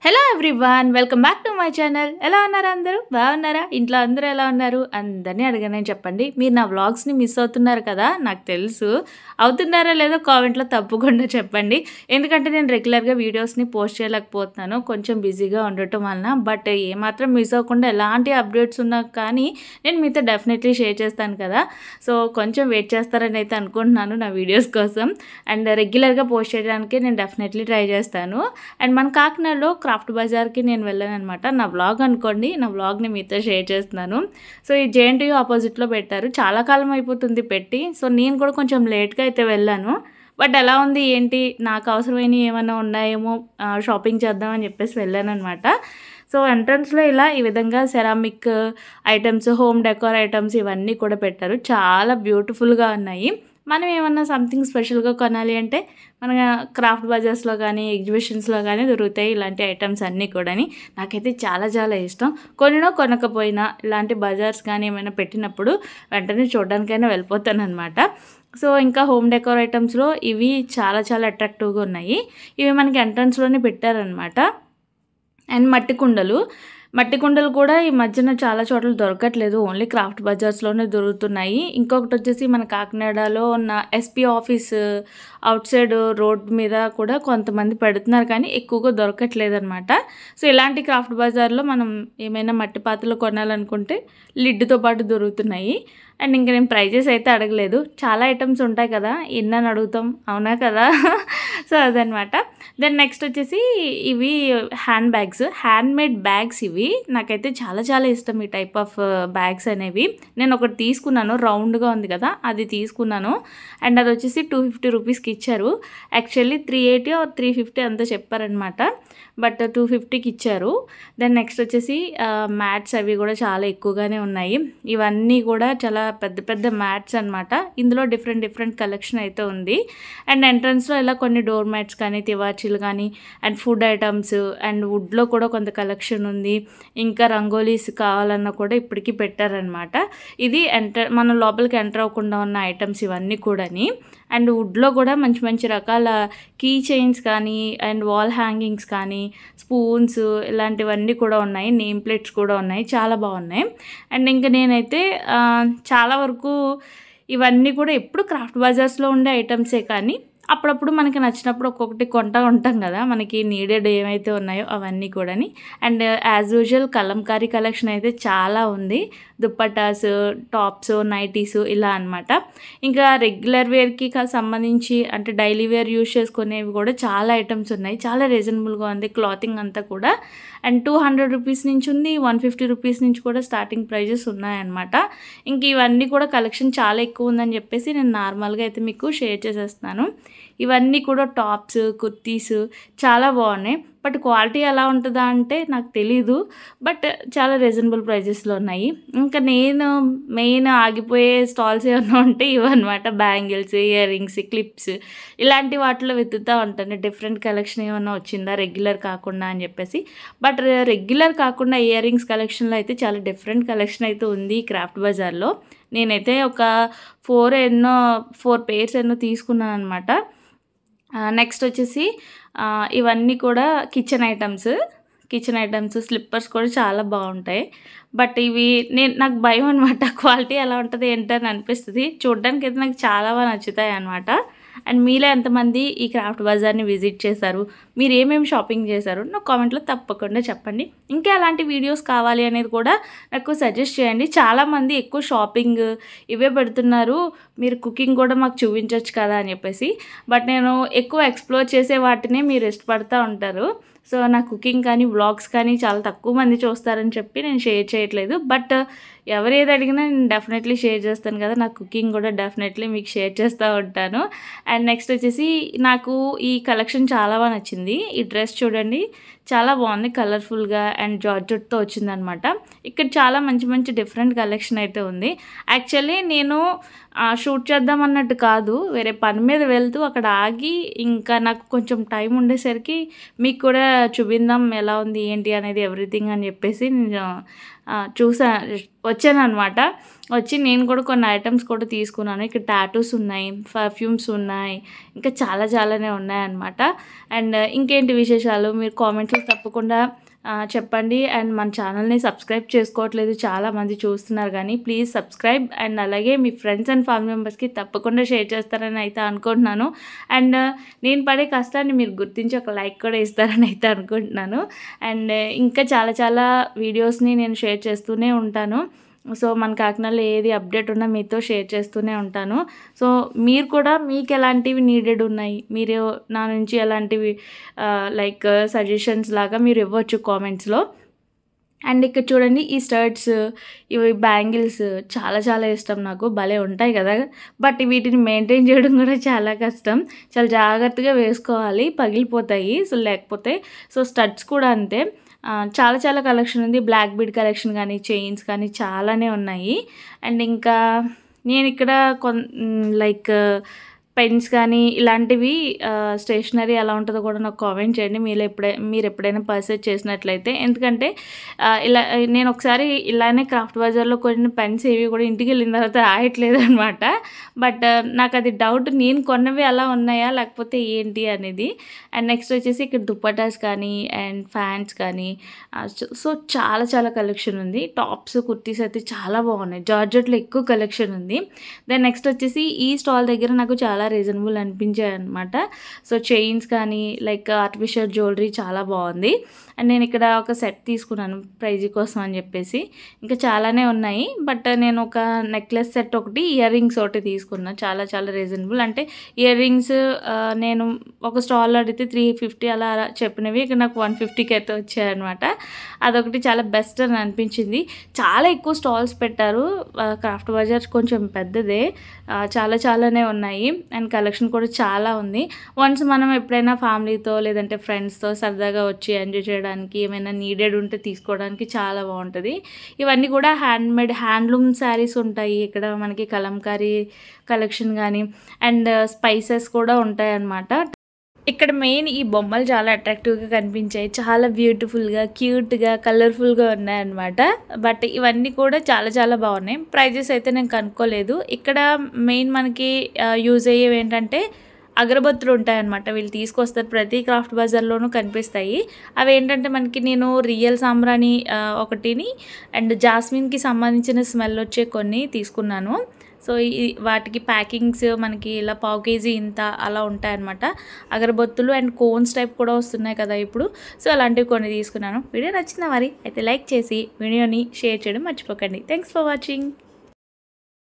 Hello everyone, welcome back to my channel. ఎలా ఉన్నారు అందరూ? బాగున్నారా? ఇంట్లో అందరూ ఎలా ఉన్నారు? అందరినీ అడగనని చెప్పండి. మీరు నా వ్లాగ్స్ని మిస్ అవుతున్నారు కదా, నాకు తెలుసు. అవుతున్నారా లేదో కామెంట్లో తప్పకుండా చెప్పండి. ఎందుకంటే నేను రెగ్యులర్గా వీడియోస్ని పోస్ట్ చేయలేకపోతున్నాను, కొంచెం బిజీగా ఉండటం వలన. బట్ ఏమాత్రం మిస్ అవ్వకుండా ఎలాంటి అప్డేట్స్ ఉన్నా కానీ నేను మీతో డెఫినెట్లీ షేర్ చేస్తాను కదా. సో కొంచెం వెయిట్ చేస్తారని అయితే అనుకుంటున్నాను నా వీడియోస్ కోసం. అండ్ రెగ్యులర్గా పోస్ట్ చేయడానికి నేను డెఫినెట్లీ ట్రై చేస్తాను. అండ్ మన కాకినాడలో క్రాఫ్ట్ బజార్కి నేను వెళ్ళాను అనమాట. నా వ్లాగ్ అనుకోండి, నా వ్లాగ్ని మీతో షేర్ చేస్తున్నాను. సో ఈ జేఎన్టీయూ ఆపోజిట్లో పెట్టారు, చాలా కాలం అయిపోతుంది పెట్టి. సో నేను కూడా కొంచెం లేట్గా అయితే వెళ్ళాను. బట్ ఎలా ఉంది ఏంటి, నాకు అవసరమైనవి ఏమైనా ఉన్నాయేమో షాపింగ్ చేద్దామని చెప్పేసి వెళ్ళాను అనమాట. సో ఎంట్రన్స్లో ఇలా ఈ విధంగా ceramic items, home decor items ఇవన్నీ కూడా పెట్టారు. చాలా బ్యూటిఫుల్గా ఉన్నాయి. మనం ఏమన్నా సంథింగ్ స్పెషల్గా కొనాలి అంటే మన క్రాఫ్ట్ బజార్స్లో కానీ ఎగ్జిబిషన్స్లో కానీ దొరుకుతాయి ఇలాంటి ఐటమ్స్ అన్నీ కూడా. నాకైతే చాలా చాలా ఇష్టం. కొనినో కొనకపోయినా ఇలాంటి బజార్స్ కానీ ఏమైనా పెట్టినప్పుడు వెంటనే చూడడానికైనా వెళ్ళిపోతాను అనమాట. సో ఇంకా హోమ్ డెకోర్ ఐటమ్స్లో ఇవి చాలా చాలా అట్రాక్టివ్గా ఉన్నాయి. ఇవి మనకి ఎంట్రన్స్లోనే పెట్టారనమాట. అండ్ మట్టి కుండలు కూడా ఈ మధ్యన చాలా చోట్ల దొరకట్లేదు, ఓన్లీ క్రాఫ్ట్ బజార్స్లోనే దొరుకుతున్నాయి. ఇంకొకటి వచ్చేసి మన కాకినాడలో ఉన్న SP office out side road మీద కూడా కొంతమంది పెడుతున్నారు, కానీ ఎక్కువగా దొరకట్లేదు అనమాట. సో ఇలాంటి క్రాఫ్ట్ బజార్లో మనం ఏమైనా మట్టి పాత్రలు కొనాలనుకుంటే లిడ్తో పాటు దొరుకుతున్నాయి. అండ్ ఇంకా నేను ప్రైజెస్ అయితే అడగలేదు, చాలా ఐటమ్స్ ఉంటాయి కదా, ఎన్నని అడుగుతాం, అవునా కదా. సో అదనమాట. దెన్ నెక్స్ట్ వచ్చేసి ఇవి హ్యాండ్ మేడ్ బ్యాగ్స్. ఇవి నాకైతే చాలా చాలా ఇష్టం ఈ టైప్ ఆఫ్ బ్యాగ్స్ అనేవి. నేను ఒకటి తీసుకున్నాను, రౌండ్గా ఉంది కదా, అది తీసుకున్నాను. అండ్ అది వచ్చేసి 250 రూపీస్కి ఇచ్చారు. యాక్చువల్లీ 380 or 350 అంతా చెప్పారనమాట, బట్ 250కి ఇచ్చారు. దెన్ నెక్స్ట్ వచ్చేసి మ్యాట్స్, అవి కూడా చాలా ఎక్కువగానే ఉన్నాయి. ఇవన్నీ కూడా చాలా పెద్ద పెద్ద మ్యాట్స్ అనమాట. ఇందులో డిఫరెంట్ కలెక్షన్ అయితే ఉంది. అండ్ ఎంట్రన్స్లో ఇలా కొన్ని డోర్ మ్యాట్స్ కానీ, తివాచీలు కానీ, అండ్ ఫుడ్ ఐటమ్స్, అండ్ వుడ్లో కూడా కొంత కలెక్షన్ ఉంది. ఇంకా రంగోలీస్ కావాలన్నా కూడా ఇప్పటికీ పెట్టారనమాట. ఇది మనం లోపలికి ఎంటర్ అవ్వకుండా ఉన్న ఐటమ్స్ ఇవన్నీ కూడాని. అండ్ వుడ్లో కూడా మంచి మంచి రకాల కీ చైన్స్ కానీ, అండ్ వాల్ హ్యాంగింగ్స్ కానీ, స్పూన్స్, ఇలాంటివన్నీ కూడా ఉన్నాయి. నేమ్ ప్లేట్స్ కూడా ఉన్నాయి, చాలా బాగున్నాయి. అండ్ ఇంకా నేనైతే చాలా వరకు ఇవన్నీ కూడా ఎప్పుడు క్రాఫ్ట్ బజార్స్లో ఉండే ఐటమ్సే, కానీ అప్పుడప్పుడు మనకి నచ్చినప్పుడు ఒక్కొక్కటి కొంటా ఉంటాం కదా, మనకి నీడెడ్ ఏమైతే ఉన్నాయో అవన్నీ కూడాని. And as usual Kalamkari collection అయితే చాలా ఉంది. దుప్పటాస్, టాప్స్, నైటీస్ ఇలా అనమాట. ఇంకా రెగ్యులర్ వేర్కి సంబంధించి అంటే డైలీ వేర్ యూజ్ చేసుకునేవి కూడా చాలా ఐటమ్స్ ఉన్నాయి. చాలా రీజనబుల్గా ఉంది క్లాతింగ్ అంతా కూడా. అండ్ 200 రూపీస్ నుంచి ఉంది, 150 రూపీస్ నుంచి కూడా స్టార్టింగ్ ప్రైజెస్ ఉన్నాయన్నమాట. ఇంక ఇవన్నీ కూడా కలెక్షన్ చాలా ఎక్కువ ఉందని చెప్పేసి నేను నార్మల్గా అయితే మీకు షేర్ చేసేస్తున్నాను. ఇవన్నీ కూడా టాప్స్, కుర్తీస్ చాలా బాగున్నాయి. బట్ క్వాలిటీ ఎలా ఉంటుందా అంటే నాకు తెలీదు, బట్ చాలా రీజనబుల్ ప్రైజెస్లో ఉన్నాయి. ఇంకా నేను మెయిన్ ఆగిపోయే స్టాల్స్ ఏమన్నా ఉంటే ఇవన్నమాట. బ్యాంగిల్స్, ఇయర్ రింగ్స్, క్లిప్స్, ఇలాంటి వాటిలో వెతుకుతూ ఉంటాను డిఫరెంట్ కలెక్షన్ ఏమన్నా వచ్చిందా రెగ్యులర్ కాకుండా అని చెప్పేసి. బట్ రెగ్యులర్ కాకుండా ఇయర్ రింగ్స్ కలెక్షన్లో అయితే చాలా డిఫరెంట్ కలెక్షన్ అయితే ఉంది క్రాఫ్ట్ బజార్లో. నేనైతే ఒక 4 పేర్స్ ఎన్నో తీసుకున్నాను అనమాట. నెక్స్ట్ వచ్చేసి ఇవన్నీ కూడా కిచెన్ ఐటమ్స్, స్లిప్పర్స్ కూడా చాలా బాగుంటాయి. బట్ ఇవి నాకు భయం అనమాట, క్వాలిటీ ఎలా ఉంటుంది ఏంటని అనిపిస్తుంది. చూడడానికి అయితే నాకు చాలా బాగా నచ్చుతాయి అనమాట. అండ్ మీలో ఎంతమంది ఈ క్రాఫ్ట్ బజార్ని విజిట్ చేశారు, మీరు ఏమేమి షాపింగ్ చేశారు నాకు కామెంట్లో తప్పకుండా చెప్పండి. ఇంకా ఎలాంటి వీడియోస్ కావాలి అనేది కూడా నాకు సజెస్ట్ చేయండి. చాలామంది ఎక్కువ షాపింగ్ ఇవే పెడుతున్నారు, మీరు కుకింగ్ కూడా మాకు చూపించవచ్చు కదా అని చెప్పేసి. బట్ నేను ఎక్కువ ఎక్స్ప్లోర్ చేసే వాటినే మీరు ఇష్టపడుతూ ఉంటారు. సో నా కుకింగ్ కానీ వ్లాగ్స్ కానీ చాలా తక్కువ మంది చూస్తారని చెప్పి నేను షేర్ చేయట్లేదు. బట్ ఎవరు ఏది అడిగినా నేను డెఫినెట్లీ షేర్ చేస్తాను కదా, నా కుకింగ్ కూడా డెఫినెట్లీ మీకు షేర్ చేస్తూ ఉంటాను. అండ్ నెక్స్ట్ వచ్చేసి నాకు ఈ కలెక్షన్ చాలా బాగా నచ్చింది. ఈ డ్రెస్ చూడండి, చాలా బాగుంది, కలర్ఫుల్గా అండ్ జార్జెట్తో వచ్చిందనమాట. ఇక్కడ చాలా మంచి మంచి డిఫరెంట్ కలెక్షన్ అయితే ఉంది. యాక్చువల్లీ నేను షూట్ చేద్దాం అన్నట్టు కాదు, వేరే పని మీద వెళ్తూ అక్కడ ఆగి ఇంకా నాకు కొంచెం టైం ఉండేసరికి మీకు కూడా చూపిందాం ఎలా ఉంది ఏంటి అనేది ఎవ్రీథింగ్ అని చెప్పేసి నేను వచ్చాను అనమాట. వచ్చి నేను కూడా కొన్ని ఐటమ్స్ కూడా తీసుకున్నాను. ఇక్కడ టాటూస్ ఉన్నాయి, పర్ఫ్యూమ్స్ ఉన్నాయి, ఇంకా చాలానే ఉన్నాయన్నమాట. అండ్ ఇంకేంటి విశేషాలు మీరు కామెంట్స్లో తప్పకుండా చెప్పండి. అండ్ మన ఛానల్ని సబ్స్క్రైబ్ చేసుకోవట్లేదు చాలామంది చూస్తున్నారు, కానీ ప్లీజ్ సబ్స్క్రైబ్. అండ్ అలాగే మీ ఫ్రెండ్స్ అండ్ ఫ్యామిలీ మెంబర్స్కి తప్పకుండా షేర్ చేస్తారని అయితే అనుకుంటున్నాను. అండ్ నేను పడే కష్టాన్ని మీరు గుర్తించి ఒక లైక్ కూడా ఇస్తారని అయితే అనుకుంటున్నాను. అండ్ ఇంకా చాలా వీడియోస్ని నేను షేర్ చేస్తూనే ఉంటాను. సో మన కాకినాడలో ఏది అప్డేట్ ఉన్నా మీతో షేర్ చేస్తూనే ఉంటాను. సో మీరు కూడా మీకు ఎలాంటివి నీడెడ్ ఉన్నాయి, మీరు నా నుంచి ఎలాంటివి లైక్ సజెషన్స్ లాగా మీరు ఇవ్వచ్చు కామెంట్స్లో. అండ్ ఇక్కడ చూడండి, ఈ స్టర్ట్స్, ఇవి బ్యాంగిల్స్ చాలా ఇష్టం నాకు, భలే ఉంటాయి కదా. బట్ వీటిని మెయింటైన్ చేయడం కూడా చాలా కష్టం, చాలా జాగ్రత్తగా వేసుకోవాలి, పగిలిపోతాయి. సో లేకపోతే స్టడ్స్ కూడా అంతే, చాలా కలెక్షన్ ఉంది. బ్లాక్ బీడ్ కలెక్షన్ కానీ, చైన్స్ కానీ చాలానే ఉన్నాయి. అండ్ ఇంకా నేను ఇక్కడ లైక్ పెన్స్ కానీ ఇలాంటివి స్టేషనరీ ఎలా ఉంటుందో కూడా నాకు కామెంట్ చేయండి, మీరు ఎప్పుడైనా పర్చేస్ చేసినట్లయితే. ఎందుకంటే ఇలా నేను ఒకసారి ఇలానే క్రాఫ్ట్ బజార్లో కొన్ని పెన్స్ ఏవి కూడా ఇంటికి వెళ్ళిన తర్వాత రాయట్లేదు అనమాట. బట్ నాకు అది డౌట్, నేను కొన్నవి అలా ఉన్నాయా లేకపోతే ఏంటి అనేది. అండ్ నెక్స్ట్ వచ్చేసి ఇక్కడ దుప్పటాస్ కానీ అండ్ ఫ్యాన్స్ కానీ, సో చాలా కలెక్షన్ ఉంది. టాప్స్, కుర్తీస్ అయితే చాలా బాగున్నాయి, జార్జెట్లో ఎక్కువ కలెక్షన్ ఉంది. దెన్ నెక్స్ట్ వచ్చేసి ఈ స్టాల్ దగ్గర నాకు చాలా రీజనబుల్ అనిపించాయి అనమాట. సో చైన్స్ కానీ లైక్ ఆర్టిఫిషియల్ జ్యువెలరీ చాలా బాగుంది. అండ్ నేను ఇక్కడ ఒక సెట్ తీసుకున్నాను ప్రైజ్ కోసం అని చెప్పేసి. ఇంకా చాలానే ఉన్నాయి, బట్ నేను ఒక నెక్లెస్ సెట్ ఒకటి, ఇయర్ రింగ్స్ ఒకటి తీసుకున్నాను. చాలా రీజనబుల్. అంటే ఇయర్ రింగ్స్ నేను ఒక స్టాల్లో అడిగితే 350 అలా చెప్పినవి, ఇక్కడ నాకు 150కి అయితే వచ్చాయన్నమాట. అదొకటి చాలా బెస్ట్ అని అనిపించింది. చాలా ఎక్కువ స్టాల్స్ పెట్టారు, క్రాఫ్ట్ బజార్ కొంచెం పెద్దదే, చాలానే ఉన్నాయి. అండ్ కలెక్షన్ కూడా చాలా ఉంది. వన్స్ మనం ఎప్పుడైనా ఫ్యామిలీతో లేదంటే ఫ్రెండ్స్తో సరదాగా వచ్చి ఎంజాయ్ చేయడానికి, ఏమైనా నీడెడ్ ఉంటే తీసుకోవడానికి చాలా బాగుంటుంది. ఇవన్నీ కూడా హ్యాండ్లూమ్ శారీస్ ఉంటాయి ఇక్కడ మనకి, కలంకారీ కలెక్షన్ కానీ, అండ్ స్పైసెస్ కూడా ఉంటాయి అన్నమాట. ఇక్కడ మెయిన్ ఈ బొమ్మలు చాలా అట్రాక్టివ్గా కనిపించాయి, చాలా బ్యూటిఫుల్గా, క్యూట్గా, కలర్ఫుల్గా ఉన్నాయన్నమాట. బట్ ఇవన్నీ కూడా చాలా బాగున్నాయి. ప్రైజెస్ అయితే నేను కనుక్కోలేదు. ఇక్కడ మెయిన్ మనకి యూజ్ అయ్యేవి ఏంటంటే అగరబత్తులు ఉంటాయన్నమాట. వీళ్ళు తీసుకొస్తారు, ప్రతి క్రాఫ్ట్ బజార్లోనూ కనిపిస్తాయి. అవి ఏంటంటే మనకి నేను రియల్ సాంబ్రాణి ఒకటిని అండ్ జాస్మిన్కి సంబంధించిన స్మెల్ వచ్చే కొన్ని తీసుకున్నాను. సో వాటికి ప్యాకింగ్స్ మనకి ఇలా 1/4 kg ఇంత అలా ఉంటాయన్నమాట. అగరబత్తులు అండ్ కోన్స్ టైప్ కూడా వస్తున్నాయి కదా ఇప్పుడు. సో అలాంటివి కొన్ని తీసుకున్నాను. వీడియో నచ్చిందా మరి అయితే లైక్ చేసి వీడియోని షేర్ చేయడం మర్చిపోకండి. Thanks for watching.